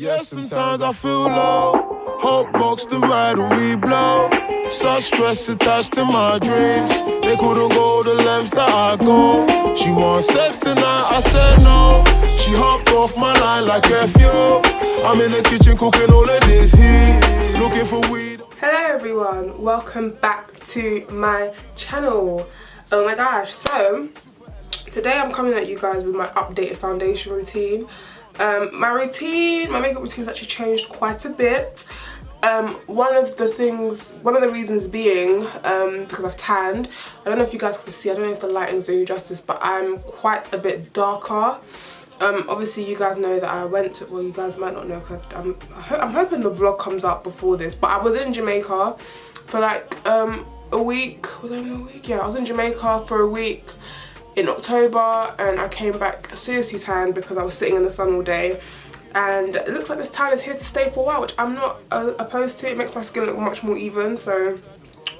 Yes, sometimes I feel low. Hope box the ride when we blow. Such stress attached to my dreams. They couldn't go the lengths that I go. She wants sex tonight, I said no. She hopped off my line like FU. I'm in the kitchen cooking all of this heat, looking for weed. Hello everyone, welcome back to my channel. Oh my gosh, so today I'm coming at you guys with my updated foundation routine. My makeup routine's actually changed quite a bit. One of the reasons being because I've tanned. I don't know if you guys can see, I don't know if the lighting's doing you justice, but I'm quite a bit darker. Obviously you guys know that I went to, well, you guys might not know because I'm hoping the vlog comes out before this, but I was in Jamaica for like a week. Was I in a week? Yeah, I was in Jamaica for a week in October, and I came back seriously tanned because I was sitting in the sun all day, and it looks like this tan is here to stay for a while, which I'm not opposed to. It makes my skin look much more even. So,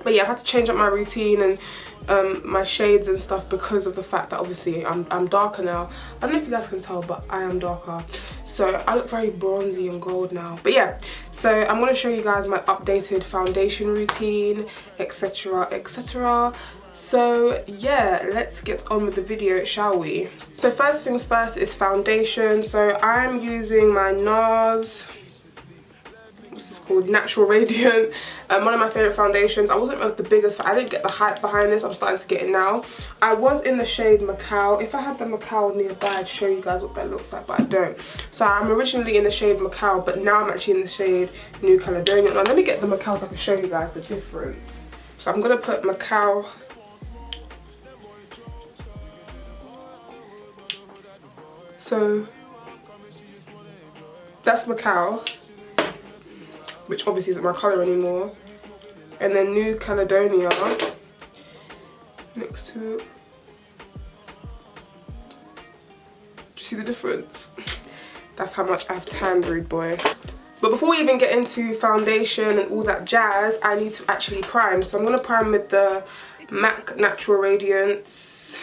but yeah, I've had to change up my routine and my shades and stuff because of the fact that obviously I'm darker now. I don't know if you guys can tell, but I am darker, so I look very bronzy and gold now. But yeah, so I'm going to show you guys my updated foundation routine, etc, etc. So yeah, let's get on with the video, shall we? So first things first is foundation. So I'm using my NARS, what's this called, Natural Radiant, one of my favourite foundations. I wasn't the biggest fan, I didn't get the hype behind this. I'm starting to get it now. I was in the shade Macau. If I had the Macau nearby, I'd show you guys what that looks like, but I don't. So I'm originally in the shade Macau, but now I'm actually in the shade New Caledonia. Now let me get the Macau so I can show you guys the difference. So I'm going to put Macau. So that's Macau, which obviously isn't my colour anymore, and then New Caledonia next to it. Do you see the difference? That's how much I've tanned, rude boy. But before we even get into foundation and all that jazz, I need to actually prime. So I'm going to prime with the MAC Natural Radiance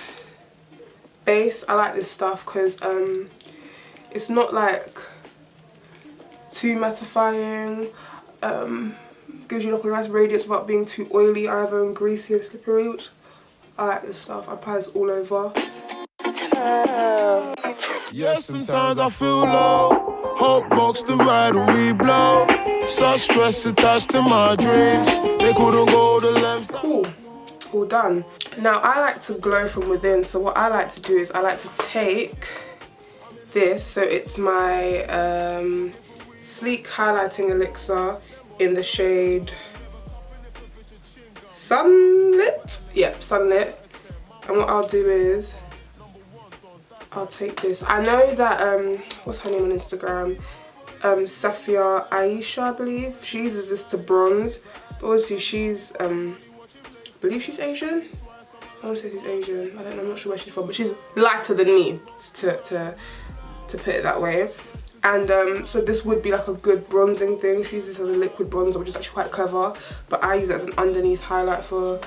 base. I like this stuff because it's not like too mattifying, gives you like a nice radiance without being too oily either and greasy and slippery, which I like this stuff. I apply this all over. Yes, sometimes I feel low. Hope box the ride when we blow. Such stress attached to my dreams. They couldn't go the lengths. Cool. All done. Now I like to glow from within, so what I like to do is I like to take this, so it's my sleek highlighting elixir in the shade Sunlit. Yep, Sunlit. And what I'll do is I'll take this. I know that what's her name on Instagram, Safia Aisha, I believe, she uses this to bronze, but obviously she's I believe she's Asian. I want to say she's Asian. I don't know, I'm not sure where she's from, but she's lighter than me, to put it that way. And so this would be like a good bronzing thing. She uses this as a liquid bronzer, which is actually quite clever. But I use it as an underneath highlight for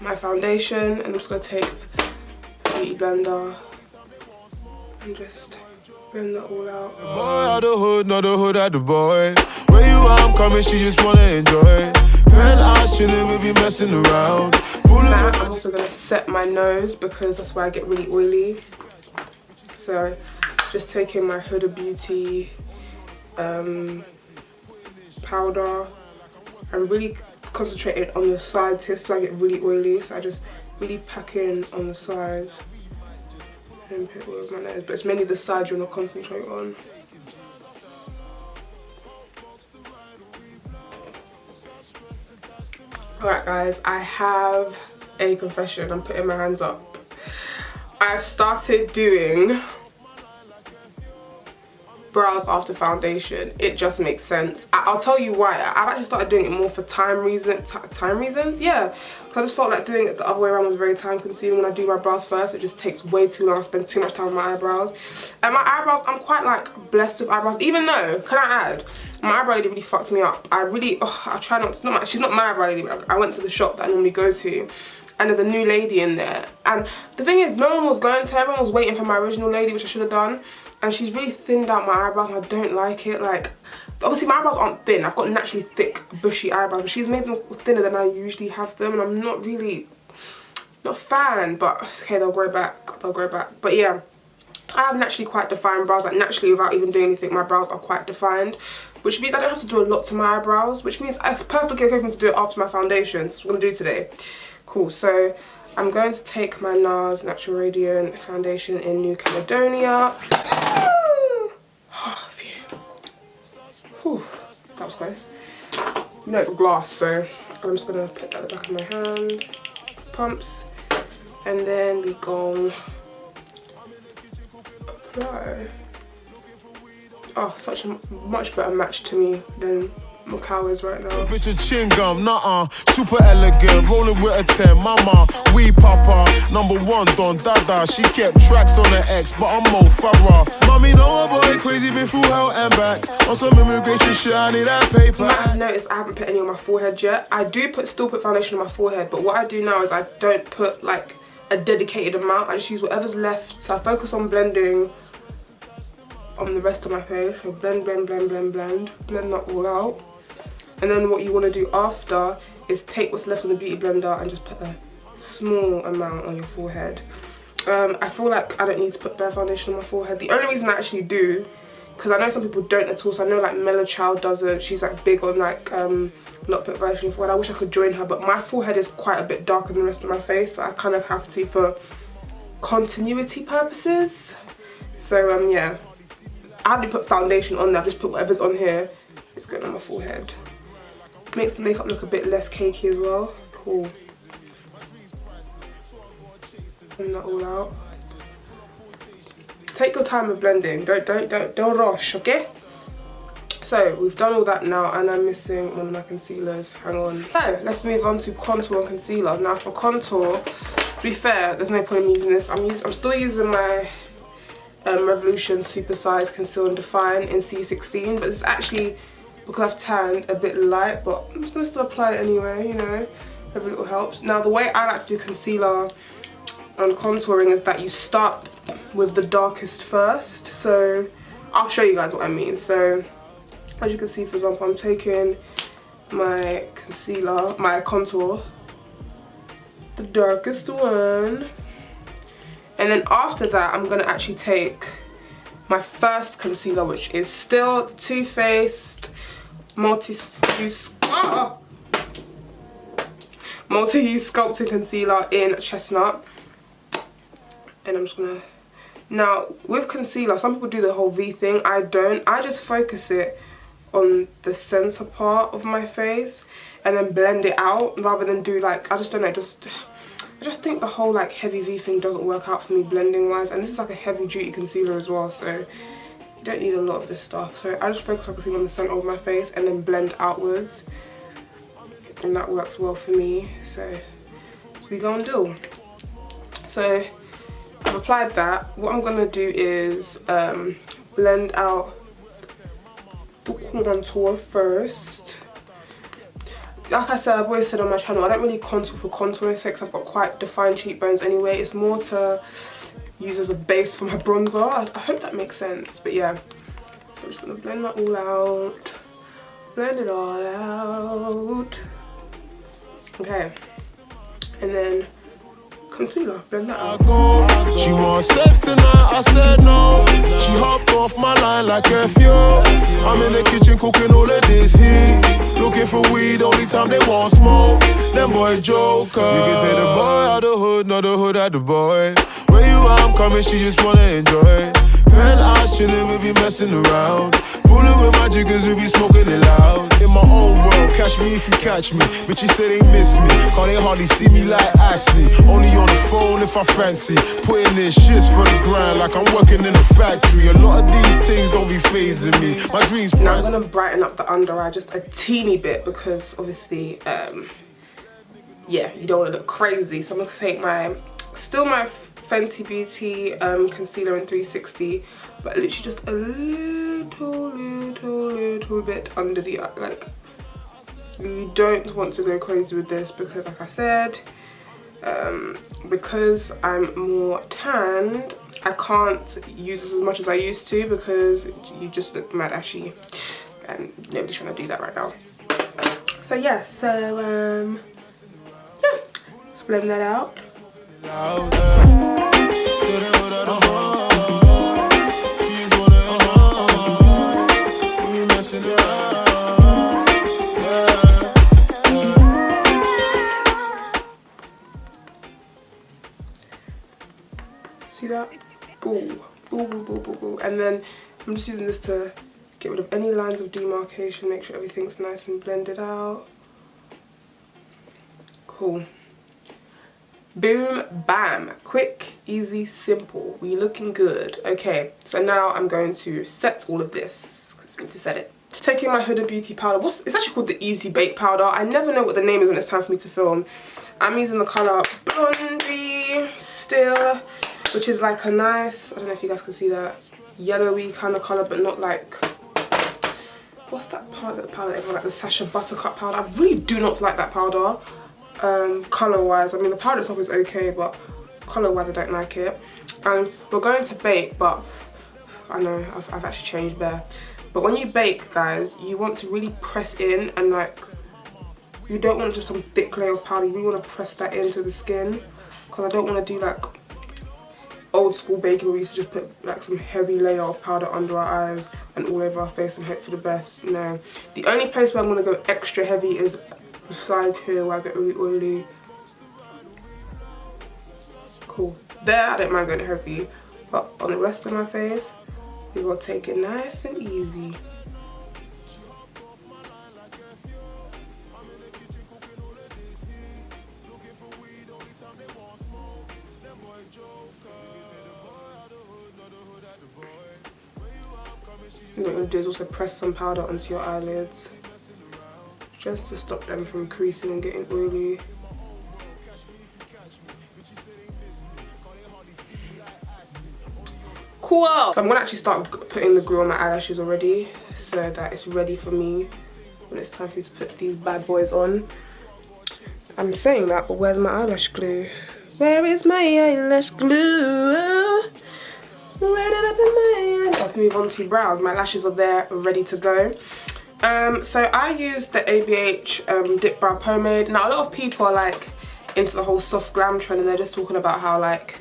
my foundation. And I'm just gonna take a beauty blender and just blend that all out. Boy out the hood, not the hood at the boy. Where you are, I'm coming, she just wanna enjoy. I shouldn't really be messing around. Now I'm also going to set my nose because that's where I get really oily. So just taking my Huda Beauty powder and really concentrating on the sides here so I get really oily. So I just really pack in on the sides and put it all over my nose. But it's mainly the sides you want to concentrate on. Alright guys, I have a confession. I'm putting my hands up. I've started doing brows after foundation. It just makes sense. I'll tell you why. I've actually started doing it more for time reasons. Yeah, because I just felt like doing it the other way around was very time consuming. When I do my brows first, it just takes way too long. I spend too much time on my eyebrows. And my eyebrows, I'm quite like blessed with eyebrows, even though, can I add, my eyebrow lady really fucked me up. I try not to, she's not my eyebrow lady, but I went to the shop that I normally go to, and there's a new lady in there. And the thing is, no one was going to her, everyone was waiting for my original lady, which I should have done. and she's really thinned out my eyebrows and I don't like it. Like, obviously my eyebrows aren't thin, I've got naturally thick bushy eyebrows, but she's made them thinner than I usually have them, and I'm not a fan, but it's okay, they'll grow back, but yeah, I have naturally quite defined brows, like naturally without even doing anything my brows are quite defined, which means I don't have to do a lot to my eyebrows, which means it's perfectly okay for me to do it after my foundation. So what I'm going to do today. Cool, so I'm going to take my NARS Natural Radiant Foundation in New Caledonia. Whew, that was close. You know it's glass, so I'm just going to put that at the back of my hand. Pumps. And then we go apply. Oh, such a much better match to me than Macau is right now. Bitch a chin gum, nuh-uh, super elegant, rolling with a 10, mama, we papa, #1 Don Dada, she kept tracks on her ex, but I'm Mo Farah. Mommy know a boy crazy, been through hell and back, on some immigration shit, I need that paper. You might have noticed I haven't put any on my forehead yet. I do still put foundation on my forehead, but what I do now is I don't put like a dedicated amount, I just use whatever's left, so I focus on blending on the rest of my face. So blend that all out. And then what you want to do after is take what's left of the beauty blender and just put a small amount on your forehead. I feel like I don't need to put bare foundation on my forehead. The only reason I actually do, because I know some people don't at all, so I know like Mellow Child doesn't, she's like big on like not put foundation on your forehead. I wish I could join her, but my forehead is quite a bit darker than the rest of my face, so I kind of have to for continuity purposes. So yeah, I haven't put foundation on there, I've just put whatever's on here, it's going on my forehead. Makes the makeup look a bit less cakey as well. Cool. Blend that all out. Take your time with blending. Don't rush, okay? So we've done all that now, and I'm missing one of my concealers. Hang on. So let's move on to contour and concealer. Now for contour, to be fair, there's no point in using this. I'm still using my Revolution Super Size Conceal and Define in C16, but it's actually, because I've tanned, a bit light, but I'm just going to still apply it anyway, you know, every little helps. Now the way I like to do concealer and contouring is that you start with the darkest first, so I'll show you guys what I mean. So as you can see, for example, I'm taking my concealer, my contour, the darkest one, and then after that I'm going to actually take my first concealer, which is still Too Faced multi-use sculpting concealer in Chestnut. And I'm just gonna, now with concealer, some people do the whole V thing, I don't. I just focus it on the center part of my face and then blend it out, rather than do like, I just don't know, I just think the whole like heavy V thing doesn't work out for me blending wise, and this is like a heavy duty concealer as well, so you don't need a lot of this stuff. So I just focus on the center of my face and then blend outwards, and that works well for me. So that's what we gonna do. So I've applied that. What I'm gonna do is blend out the contour first. Like I said, I've always said on my channel, I don't really contour for contouring sake, because I've got quite defined cheekbones anyway. It's more to use as a base for my bronzer. I hope that makes sense, but yeah. So I'm just gonna blend that all out. Blend it all out. Okay. And then concealer, blend that out. She wants sex tonight, I said no. She hopped off my line like a fuel. I'm in the kitchen cooking all of this heat. Looking for weed, only time they want smoke. Them boy joker. You can take the boy out the hood, not the hood at the boy. Where you are, I'm coming, she just wanna enjoy. Penthouse chillin', we be messing around. Bullin' with my jiggers, we be smoking it loud. In my own world, catch me if you catch me. Bitches say they miss me, cause they hardly see me like Ashley. Only on the phone if I fancy. Putting in shits for the grind like I'm working in a factory. A lot of these things don't be phasing me. My dreams. Now I'm gonna brighten up the under eye just a teeny bit, because obviously, yeah, you don't wanna look crazy. So I'm gonna take my Fenty Beauty concealer in 360, but literally just a little bit under the eye. Like, you don't want to go crazy with this, because like I said, because I'm more tanned, I can't use this as much as I used to because you just look mad ashy, and nobody's trying to do that right now. So yeah, so yeah, let's blend that out. See that? Ooh, ooh, ooh, ooh, ooh, ooh. And then I'm just using this to get rid of any lines of demarcation, make sure everything's nice and blended out. Cool. Boom, bam. Quick, easy, simple. We looking good. Okay, so now I'm going to set all of this, because we need to set it. Taking my Huda Beauty powder. It's actually called the Easy Bake powder. I never know what the name is when it's time for me to film. I'm using the colour Blondie still, which is like a nice, I don't know if you guys can see that, yellowy kind of colour, but not like, what's that powder everyone like, the Sacha Buttercup powder. I really do not like that powder, colour wise. I mean, the powder itself is okay, but colour wise I don't like it. And we're going to bake, but I know I've actually changed there. But when you bake, guys, you want to really press in, and like, you don't want just some thick layer of powder. You really want to press that into the skin, because I don't want to do like old school baking where we used to just put like some heavy layer of powder under our eyes and all over our face and hope for the best. No, the only place where I'm going to go extra heavy is the side here where I get really oily. Cool. There I don't mind going heavy, but on the rest of my face we're going to take it nice and easy. What you're going to do is also press some powder onto your eyelids, just to stop them from creasing and getting oily. Cool! So I'm going to actually start putting the glue on my eyelashes already, so that it's ready for me when it's time for me to put these bad boys on. I'm saying that, but where's my eyelash glue? Where is my eyelash glue? Let's move on to brows. My lashes are there, ready to go. So I used the ABH Dip Brow Pomade. Now a lot of people are like into the whole soft glam trend, and they're just talking about how, like,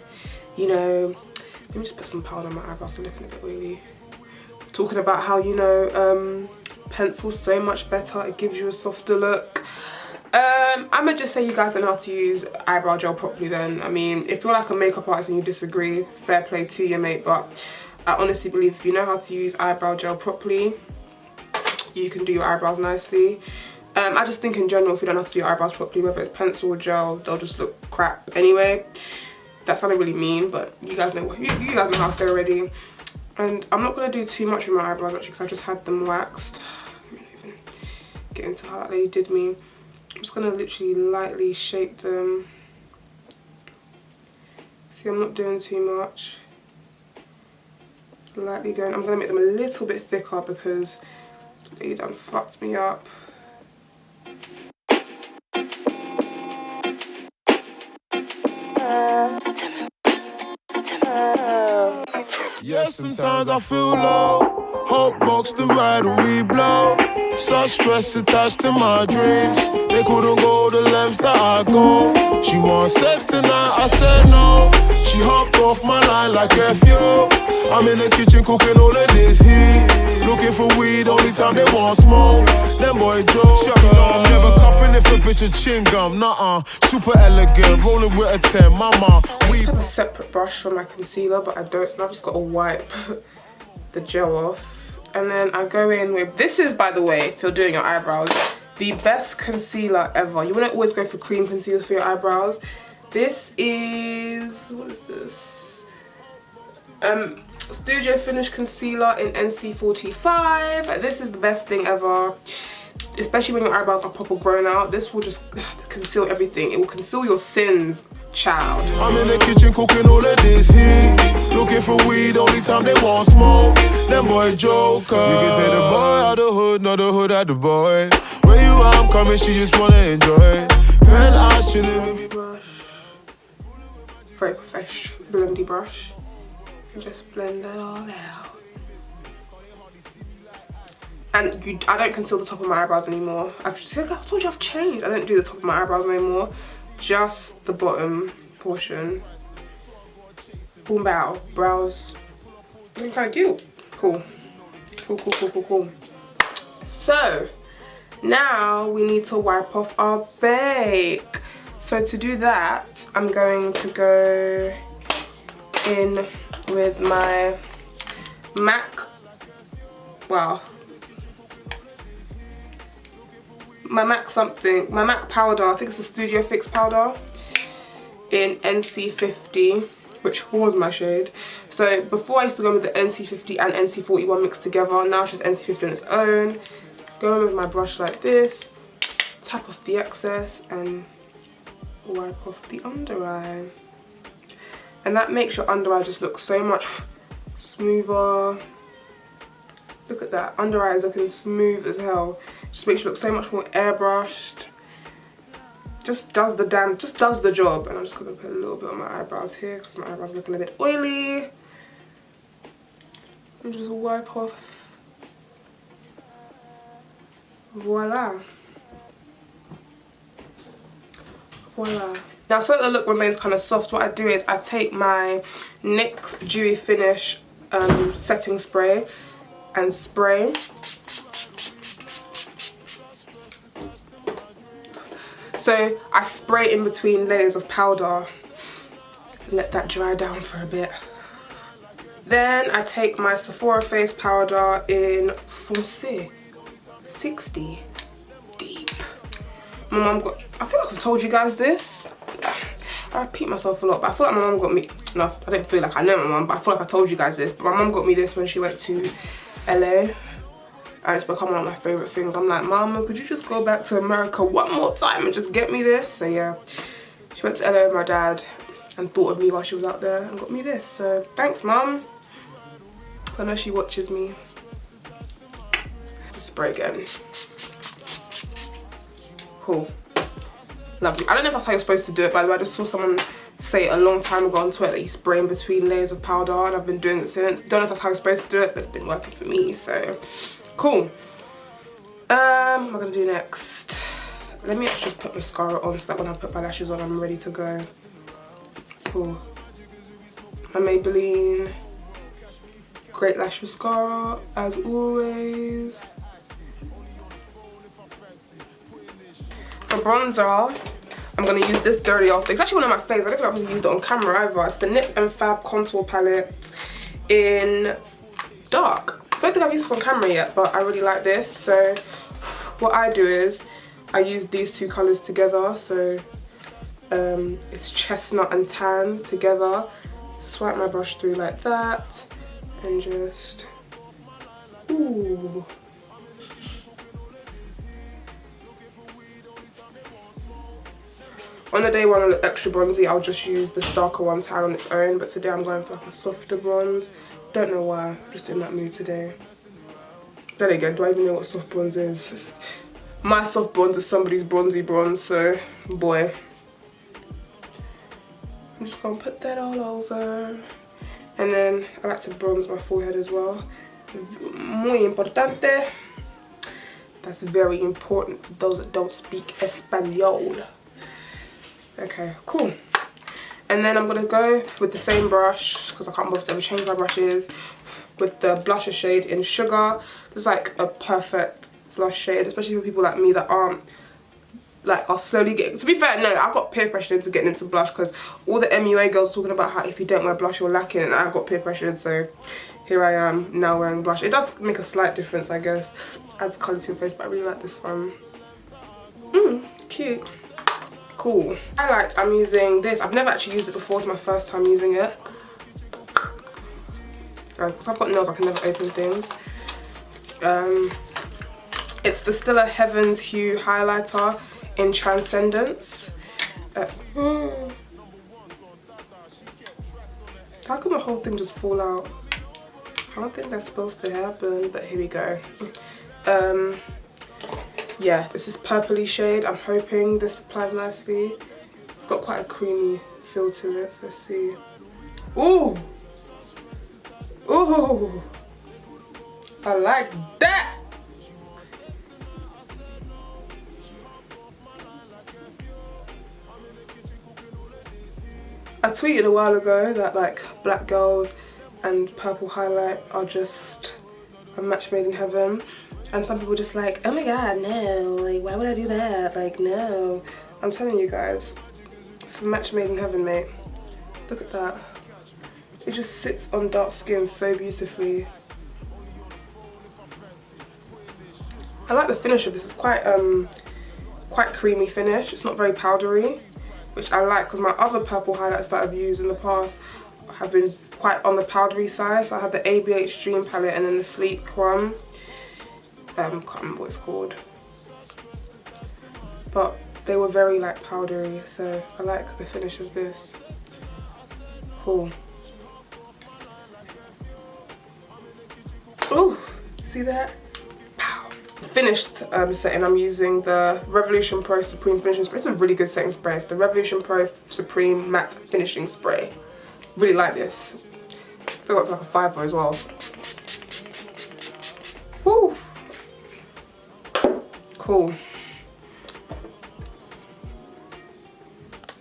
you know, let me just put some powder on my eyebrows, I'm looking a bit oily. Talking about how, you know, pencil's so much better, it gives you a softer look. I'ma just say you guys don't know how to use eyebrow gel properly then. I mean, if you're like a makeup artist and you disagree, fair play to you, mate, but I honestly believe if you know how to use eyebrow gel properly, you can do your eyebrows nicely. I just think in general, if you don't know how to do your eyebrows properly, whether it's pencil or gel, they'll just look crap anyway. That sounded really mean, but you guys know you guys know how to stay already. And I'm not gonna do too much with my eyebrows actually, because I just had them waxed. I'm not even get into how that lady did me. I'm just gonna literally lightly shape them. See, I'm not doing too much. Lightly going. I'm gonna make them a little bit thicker because they done fucked me up. Yes, sometimes I feel low. Hope box the ride when we blow. Such stress attached to my dreams. They couldn't go the lengths that I go. She wants sex tonight, I said no. She hopped off my line like F.U. I'm in the kitchen cooking all of this heat. Looking for weed, only time they want smoke. Them boy Joe, you know I'm never cuffing if a bitch a chin gum. Nuh-uh, super elegant, rolling with a 10, mama. I just have a separate brush for my concealer, but I don't, so I've just got to wipe the gel off. And then I go in with, this is, by the way, if you're doing your eyebrows, the best concealer ever. You want to always go for cream concealers for your eyebrows. This is, what is this? Studio Finish Concealer in NC45. This is the best thing ever, especially when your eyebrows are proper grown out. This will just conceal everything. It will conceal your sins, child. I'm in the kitchen cooking all of this heat. Looking for weed, only time they want smoke. Them boy joker. You can take the boy out the hood, not the hood out the boy. Where you are, I'm coming, she just wanna enjoy. Pen eyes chilling with me. Brush. Very fresh blending brush. And just blend that all out. And I don't conceal the top of my eyebrows anymore. I've told you I've changed. I don't do the top of my eyebrows anymore. Just the bottom portion. Boom bow. Brows. Looking kind of cute. Cool. Cool. So, now we need to wipe off our bake. So to do that, I'm going to go in with my MAC, my MAC powder, I think it's a Studio Fix powder in NC50, which was my shade. So before I used to go with the NC50 and NC41 mixed together, now it's just NC50 on its own. Go in with my brush like this, tap off the excess and wipe off the under eye. And that makes your under eye just look so much smoother. Look at that, under eye is looking smooth as hell. Just makes you look so much more airbrushed. Just does the job. And I'm just gonna put a little bit on my eyebrows here because my eyebrows are looking a bit oily. And just wipe off. Voila. Now, so that the look remains kind of soft, what I do is I take my NYX Dewy Finish setting spray and spray. So I spray in between layers of powder, let that dry down for a bit. Then I take my Sephora face powder in Foncé 60 Deep. My mum got, I feel like I've told you guys this. I repeat myself a lot, but I feel like my mum got me, no, I don't feel like I know my mum, but I feel like I told you guys this. But my mum got me this when she went to LA. And it's become one of my favourite things. I'm like, Mama, could you just go back to America one more time and just get me this? So yeah, she went to LA with my dad and thought of me while she was out there and got me this. So thanks, Mum. I know she watches me. Just spray again. Cool. Lovely. I don't know if that's how you're supposed to do it, by the way. I just saw someone say a long time ago on Twitter that you spray in between layers of powder, and I've been doing it since. Don't know if that's how you're supposed to do it, but it's been working for me, so cool. What am I gonna do next? Let me actually just put mascara on so that when I put my lashes on, I'm ready to go. Cool. My Maybelline Great Lash Mascara, as always. For bronzer, I'm going to use this Dirty Off. It's actually one of my favorites. I don't think I've ever used it on camera either. It's the Nip and Fab Contour Palette in Dark. I don't think I've used this on camera yet, but I really like this. So what I do is I use these two colours together. So it's Chestnut and Tan together. Swipe my brush through like that and just, ooh. On a day when I look extra bronzy, I'll just use this darker one, Tan, on its own. But today I'm going for like a softer bronze. Don't know why, I'm just in that mood today. Then again, do I even know what soft bronze is? Just, my soft bronze is somebody's bronzy bronze, so boy. I'm just gonna put that all over. And then I like to bronze my forehead as well. Muy importante. That's very important for those that don't speak Espanol. Okay, cool. And then I'm gonna go with the same brush, because I can't bother to ever change my brushes, with the blusher shade in Sugar. It's like a perfect blush shade, especially for people like me that aren't, like, are slowly getting, to be fair, no, I got peer pressured into getting into blush, because all the MUA girls talking about how if you don't wear blush you're lacking, and I got peer pressured, so here I am now wearing blush. It does make a slight difference, I guess. Adds colour to your face, but I really like this one. Cute. Cool. Highlight, I'm using this. I've never actually used it before. It's my first time using it. Because I've got nails, I can never open things. It's the Stila Heavens Hue highlighter in Transcendence. How come the whole thing just fall out? I don't think that's supposed to happen, but here we go. Yeah, this is purpley shade. I'm hoping this applies nicely. It's got quite a creamy feel to it, so let's see. Ooh! Ooh, I like that. I tweeted a while ago that like black girls and purple highlight are just a match made in heaven, and some people just like, oh my god, no, like why would I do that, like no. I'm telling you guys, it's a match made in heaven, mate. Look at that. It just sits on dark skin so beautifully. I like the finish of this. It's quite creamy finish. It's not very powdery, which I like, because my other purple highlights that I've used in the past have been quite on the powdery side. So I had the ABH Dream palette and then the sleek one. Can't remember what it's called, but they were very like powdery, so I like the finish of this. Cool. Oh, see that? Pow. Finished setting, I'm using the Revolution Pro Supreme Finishing Spray. It's a really good setting spray. It's the Revolution Pro Supreme Matte Finishing Spray. Really like this. I feel like it's like a $5 as well. Woo! Cool.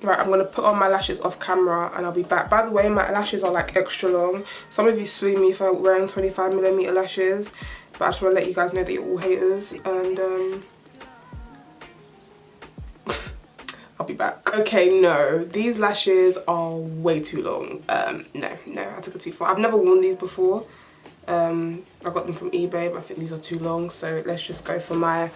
Right, I'm gonna put on my lashes off camera and I'll be back. By the way, my lashes are like extra long. Some of you slew me for wearing 25mm lashes, but I just want to let you guys know that you're all haters, and I'll be back. Okay, no, these lashes are way too long. No, I took it too far. I've never worn these before. I got them from eBay, but I think these are too long, so let's just go for my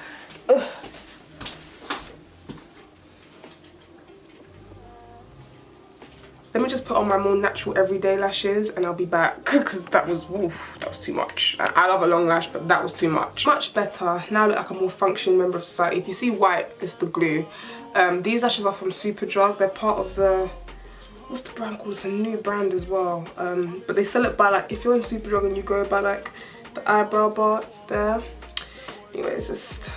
let me just put on my more natural everyday lashes and I'll be back, because that was too much. I love a long lash, but that was too much. Much better. Now I look like a more functioning member of society. If you see white, it's the glue. These lashes are from Superdrug. They're part of the, what's the brand called? It's a new brand as well. But they sell it by like, if you're in Superdrug and you go by like the eyebrow bar, it's there. Anyways, just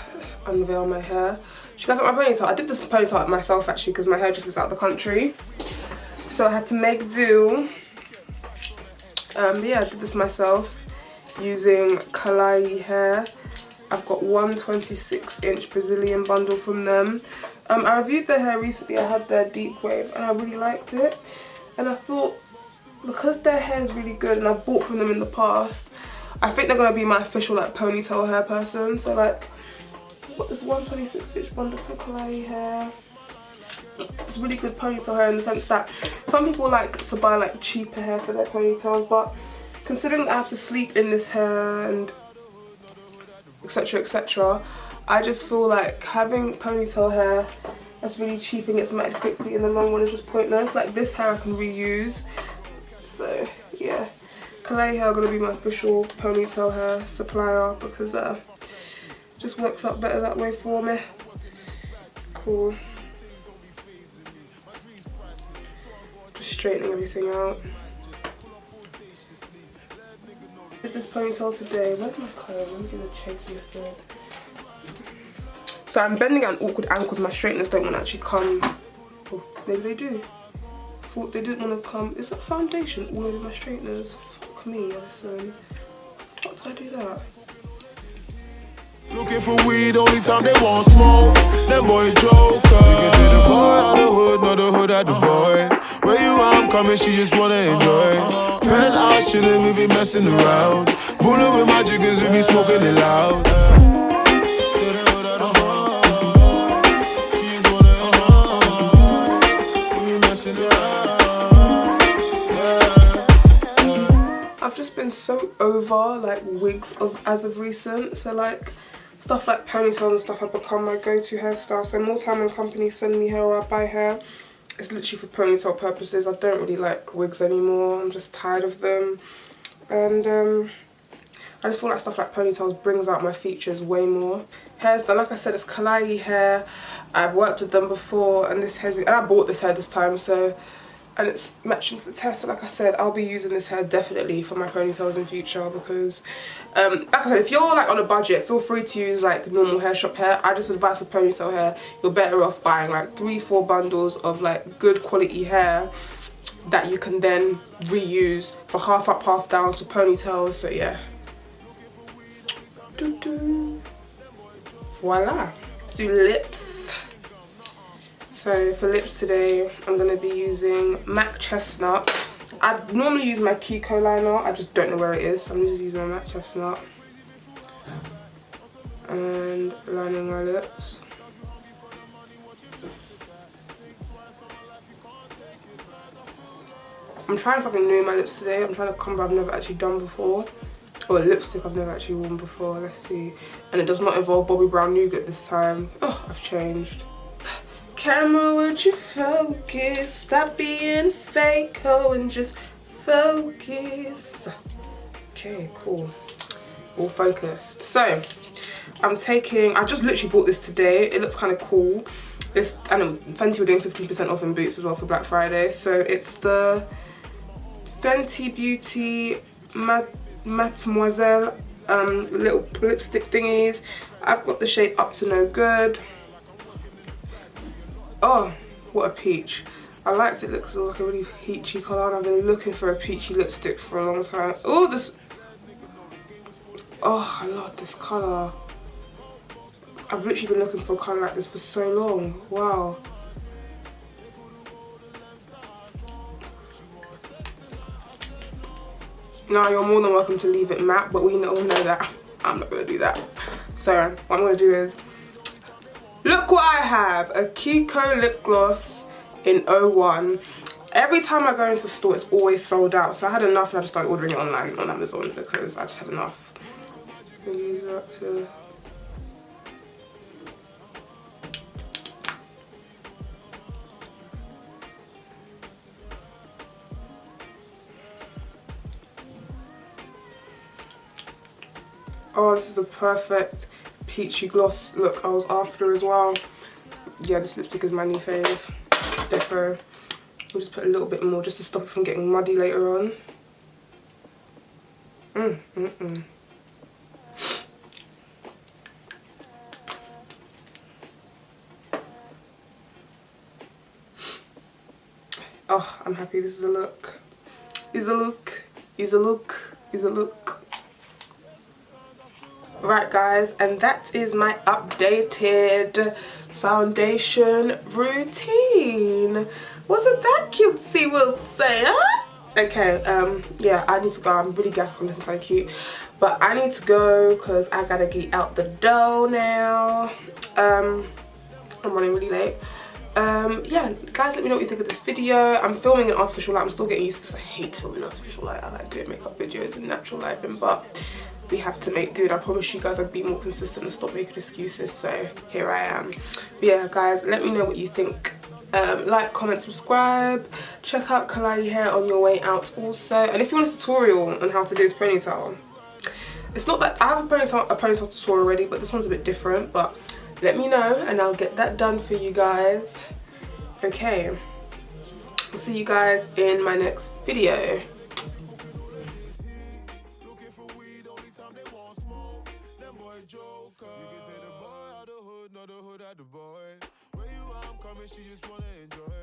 unveil my hair. You guys like my ponytail? I did this ponytail myself actually, because my hairdresser's out of the country. So I had to make do. But yeah, I did this myself using Klaiyi hair. I've got one 26-inch Brazilian bundle from them. I reviewed their hair recently. I had their deep wave and I really liked it. And I thought, because their hair is really good and I've bought from them in the past, I think they're going to be my official like ponytail hair person. So like, what is one 26-inch bundle for Klaiyi hair? It's really good ponytail hair in the sense that some people like to buy like cheaper hair for their ponytails, but considering that I have to sleep in this hair and etc, etc, I just feel like having ponytail hair that's really cheap and gets matted quickly in the long run is just pointless. Like this hair I can reuse. So yeah, Klaiyi hair are going to be my official ponytail hair supplier, because it just works out better that way for me. Cool. Straightening everything out. Did this ponytail today. Where's my comb? Let me get a chase in this bed. So I'm bending at an awkward angle because my straighteners don't want to actually come. Oh, maybe they do. Thought they didn't want to come. Is that foundation all over my straighteners? Fuck me, listen. How did I do that? Looking for weed, only time they want smoke. Them boy joker. We can see the boy out the hood, not the hood at the boy. Where you are, I'm coming, she just wanna enjoy. Penthouse chillin', we be messing around. Bullin' with my jiggers, we be smoking it loud. I've just been so over like wigs as of recent, so like stuff like ponytails and stuff have become my go-to hairstyle. So more time when companies send me hair or I buy hair, it's literally for ponytail purposes. I don't really like wigs anymore. I'm just tired of them, and I just feel like stuff like ponytails brings out my features way more. Hair's done. Like I said, it's Klaiyi hair. I've worked with them before, and this hair, and I bought this hair this time, so, and it's matching to the test. So like I said, I'll be using this hair definitely for my ponytails in future, because like I said, if you're like on a budget, feel free to use like normal hair shop hair. I just advise for ponytail hair, you're better off buying like 3-4 bundles of like good quality hair that you can then reuse for half up, half down, to ponytails. So yeah. Voila. Let's do lips. So for lips today, I'm going to be using MAC Chestnut. I normally use my Kiko liner, I just don't know where it is. So I'm just using my MAC Chestnut and lining my lips. I'm trying something new in my lips today. I'm trying a combo I've never actually done before. Or a lipstick I've never actually worn before. Let's see. And it does not involve Bobbi Brown Nougat this time. Oh, I've changed. Camera, would you focus? Stop being fake, oh, and just focus. Okay, cool. All focused. So, I just literally bought this today. It looks kind of cool. I know Fenty were doing 15% off in Boots as well for Black Friday. So it's the Fenty Beauty Mademoiselle little lipstick thingies. I've got the shade Up to No Good. Oh, what a peach. I liked it, looks like a really peachy colour, and I've been looking for a peachy lipstick for a long time. Oh, I love this colour. I've literally been looking for a colour like this for so long. Wow. Now you're more than welcome to leave it matte, but we all know that I'm not going to do that. So what I'm going to do is, look what I have, a Kiko lip gloss in 01. Every time I go into the store, it's always sold out. So I had enough and I just started ordering it online on Amazon because I just had enough. I'll use that to... Oh, this is the perfect peachy gloss look I was after as well. Yeah, this lipstick is my new fave. Defo. I'll just put a little bit more just to stop it from getting muddy later on. Oh, I'm happy. This is a look. Is a look. Is a look. Is a look. Right guys, and that is my updated foundation routine. Wasn't that cutesy, we'll say, huh? Okay, yeah, I need to go. I'm really gassed, I'm looking kind of cute, but I need to go because I gotta get out the door now. I'm running really late. Yeah, guys, let me know what you think of this video. I'm filming in artificial light. I'm still getting used to this. I hate filming artificial light. I like doing makeup videos in natural lighting, but we have to make do, and I promise you guys I'd be more consistent and stop making excuses, so here I am. But yeah guys, let me know what you think. Like, comment, subscribe, check out Klaiyi hair on your way out also, and if you want a tutorial on how to do this ponytail, it's not that I have a ponytail tutorial already, but this one's a bit different, but let me know and I'll get that done for you guys. Okay, I'll see you guys in my next video. She just wanna enjoy.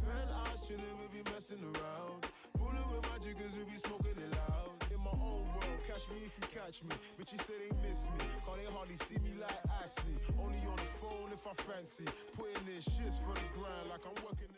Penthouse chillin', we be messin' around. Bullin' with my jiggers, we be smoking it loud. In my own world, catch me if you catch me. Bitches say they miss me, cause they hardly see me like Ashley. Only on the phone if I fancy. Putting in shits for the grind like I'm working.